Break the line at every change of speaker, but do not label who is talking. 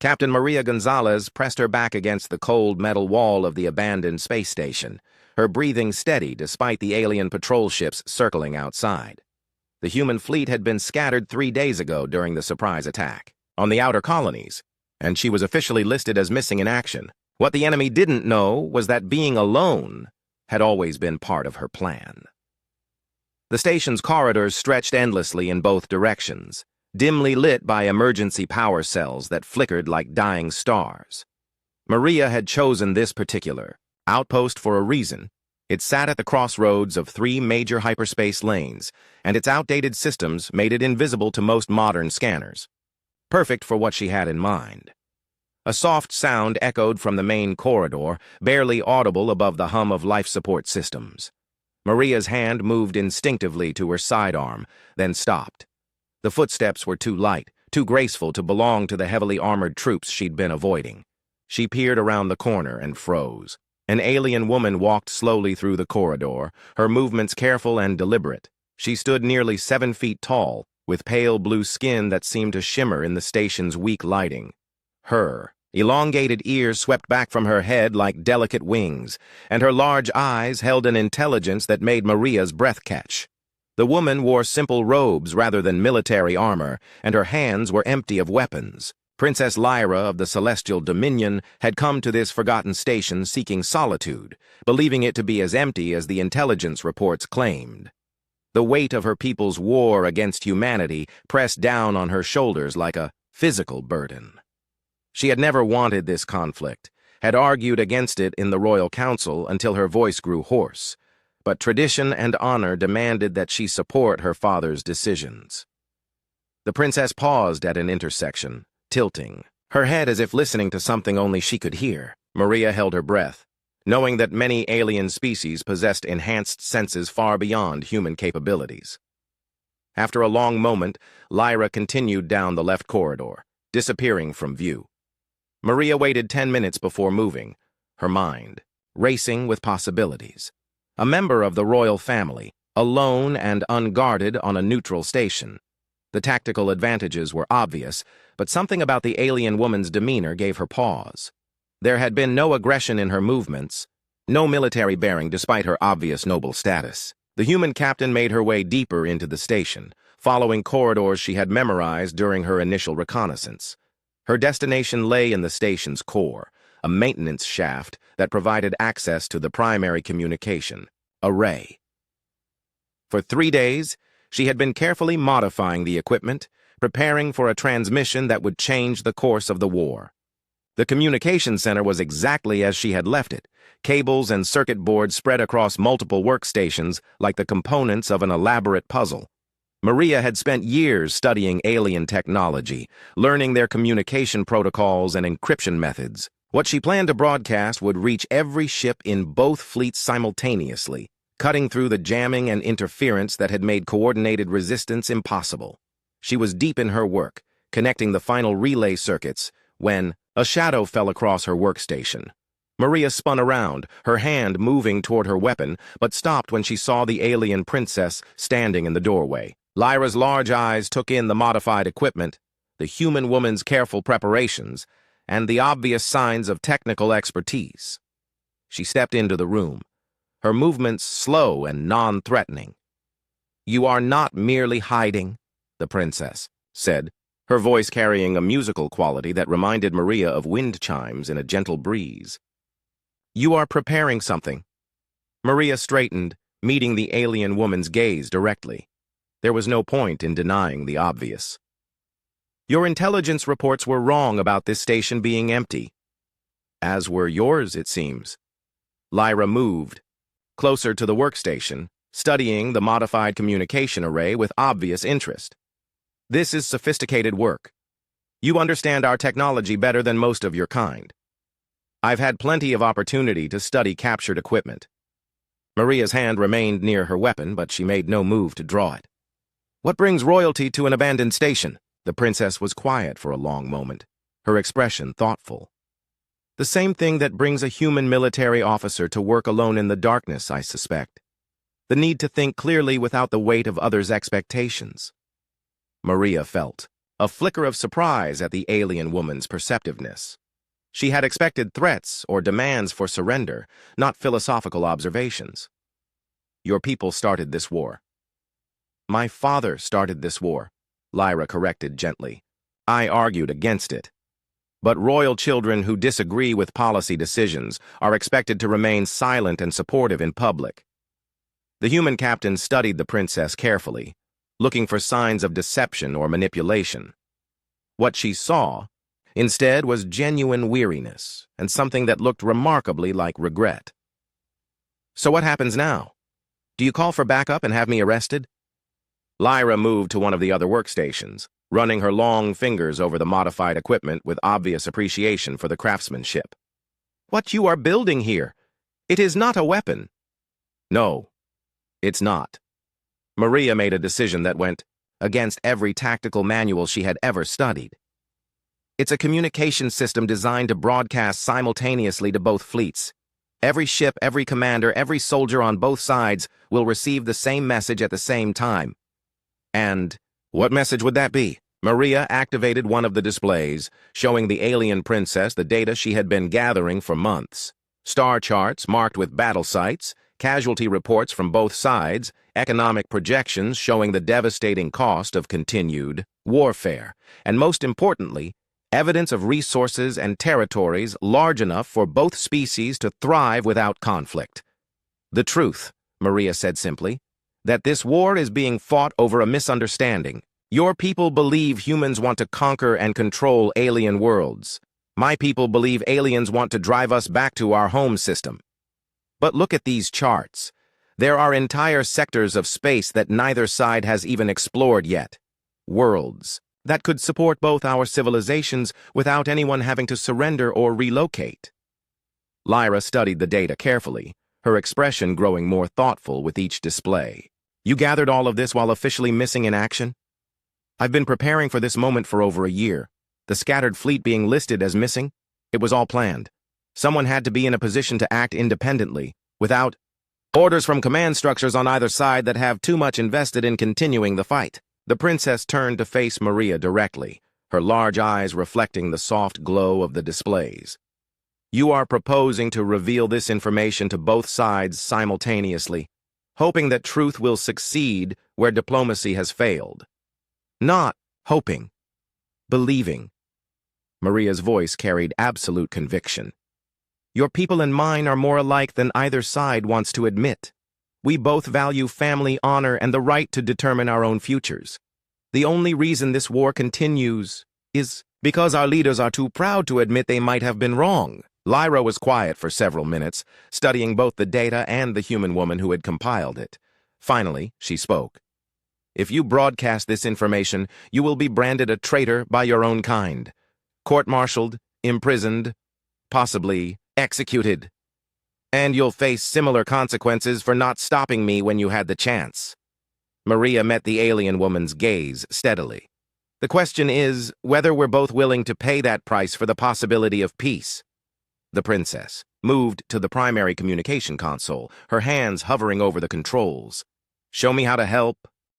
Captain Maria Gonzalez pressed her back against the cold metal wall of the abandoned space station, her breathing steady despite the alien patrol ships circling outside. The human fleet had been scattered 3 days ago during the surprise attack on the outer colonies, and she was officially listed as missing in action. What the enemy didn't know was that being alone had always been part of her plan. The station's corridors stretched endlessly in both directions, dimly lit by emergency power cells that flickered like dying stars. Maria had chosen this particular outpost for a reason. It sat at the crossroads of 3 major hyperspace lanes, and its outdated systems made it invisible to most modern scanners. Perfect for what she had in mind. A soft sound echoed from the main corridor, barely audible above the hum of life support systems. Maria's hand moved instinctively to her sidearm, then stopped. The footsteps were too light, too graceful to belong to the heavily armored troops she'd been avoiding. She peered around the corner and froze. An alien woman walked slowly through the corridor, her movements careful and deliberate. She stood nearly 7 feet tall, with pale blue skin that seemed to shimmer in the station's weak lighting. Her elongated ears swept back from her head like delicate wings, and her large eyes held an intelligence that made Maria's breath catch. The woman wore simple robes rather than military armor, and her hands were empty of weapons. Princess Lyra of the Celestial Dominion had come to this forgotten station seeking solitude, believing it to be as empty as the intelligence reports claimed. The weight of her people's war against humanity pressed down on her shoulders like a physical burden. She had never wanted this conflict, had argued against it in the Royal Council until her voice grew hoarse, but tradition and honor demanded that she support her father's decisions. The princess paused at an intersection, tilting, her head as if listening to something only she could hear. Maria held her breath, knowing that many alien species possessed enhanced senses far beyond human capabilities. After a long moment, Lyra continued down the left corridor, disappearing from view. Maria waited 10 minutes before moving, her mind racing with possibilities. A member of the royal family, alone and unguarded on a neutral station. The tactical advantages were obvious, but something about the alien woman's demeanor gave her pause. There had been no aggression in her movements, no military bearing despite her obvious noble status. The human captain made her way deeper into the station, following corridors she had memorized during her initial reconnaissance. Her destination lay in the station's core, a maintenance shaft that provided access to the primary communication array. For 3 days, she had been carefully modifying the equipment, preparing for a transmission that would change the course of the war. The communication center was exactly as she had left it, cables and circuit boards spread across multiple workstations like the components of an elaborate puzzle. Maria had spent years studying alien technology, learning their communication protocols and encryption methods. What she planned to broadcast would reach every ship in both fleets simultaneously, cutting through the jamming and interference that had made coordinated resistance impossible. She was deep in her work, connecting the final relay circuits, when a shadow fell across her workstation. Maria spun around, her hand moving toward her weapon, but stopped when she saw the alien princess standing in the doorway. Lyra's large eyes took in the modified equipment, the human woman's careful preparations, and the obvious signs of technical expertise. She stepped into the room, her movements slow and non-threatening. "You are not merely hiding," the princess said, her voice carrying a musical quality that reminded Maria of wind chimes in a gentle breeze. "You are preparing something." Maria straightened, meeting the alien woman's gaze directly. There was no point in denying the obvious. "Your intelligence reports were wrong about this station being empty." "As were yours, it seems." Lyra moved, closer to the workstation, studying the modified communication array with obvious interest. "This is sophisticated work. You understand our technology better than most of your kind. I've had plenty of opportunity to study captured equipment." Maria's hand remained near her weapon, but she made no move to draw it. "What brings royalty to an abandoned station?" The princess was quiet for a long moment, her expression thoughtful. "The same thing that brings a human military officer to work alone in the darkness, I suspect. The need to think clearly without the weight of others' expectations." Maria felt a flicker of surprise at the alien woman's perceptiveness. She had expected threats or demands for surrender, not philosophical observations. Your people started this war. My father started this war, Lyra corrected gently. I argued against it. But royal children who disagree with policy decisions are expected to remain silent and supportive in public. The human captain studied the princess carefully, looking for signs of deception or manipulation. What she saw, instead, was genuine weariness and something that looked remarkably like regret. So what happens now? Do you call for backup and have me arrested? Lyra moved to one of the other workstations, running her long fingers over the modified equipment with obvious appreciation for the craftsmanship. What you are building here, it is not a weapon. No, it's not. Maria made a decision that went against every tactical manual she had ever studied. It's a communication system designed to broadcast simultaneously to both fleets. Every ship, every commander, every soldier on both sides will receive the same message at the same time. And what message would that be? Maria activated one of the displays, showing the alien princess the data she had been gathering for months. Star charts marked with battle sites, casualty reports from both sides, economic projections showing the devastating cost of continued warfare, and most importantly, evidence of resources and territories large enough for both species to thrive without conflict. The truth, Maria said simply, that this war is being fought over a misunderstanding. Your people believe humans want to conquer and control alien worlds. My people believe aliens want to drive us back to our home system. But look at these charts. There are entire sectors of space that neither side has even explored yet. Worlds that could support both our civilizations without anyone having to surrender or relocate. Lyra studied the data carefully, her expression growing more thoughtful with each display. You gathered all of this while officially missing in action? I've been preparing for this moment for over a year. The scattered fleet being listed as missing? It was all planned. Someone had to be in a position to act independently, without orders from command structures on either side that have too much invested in continuing the fight. The princess turned to face Maria directly, her large eyes reflecting the soft glow of the displays. You are proposing to reveal this information to both sides simultaneously, hoping that truth will succeed where diplomacy has failed. Not hoping, believing. Maria's voice carried absolute conviction. Your people and mine are more alike than either side wants to admit. We both value family honor and the right to determine our own futures. The only reason this war continues is because our leaders are too proud to admit they might have been wrong. Lyra was quiet for several minutes, studying both the data and the human woman who had compiled it. Finally, she spoke. If you broadcast this information, you will be branded a traitor by your own kind, court-martialed, imprisoned, possibly executed. And you'll face similar consequences for not stopping me when you had the chance. Maria met the alien woman's gaze steadily. The question is whether we're both willing to pay that price for the possibility of peace. The princess moved to the primary communication console, her hands hovering over the controls. Show me how to help,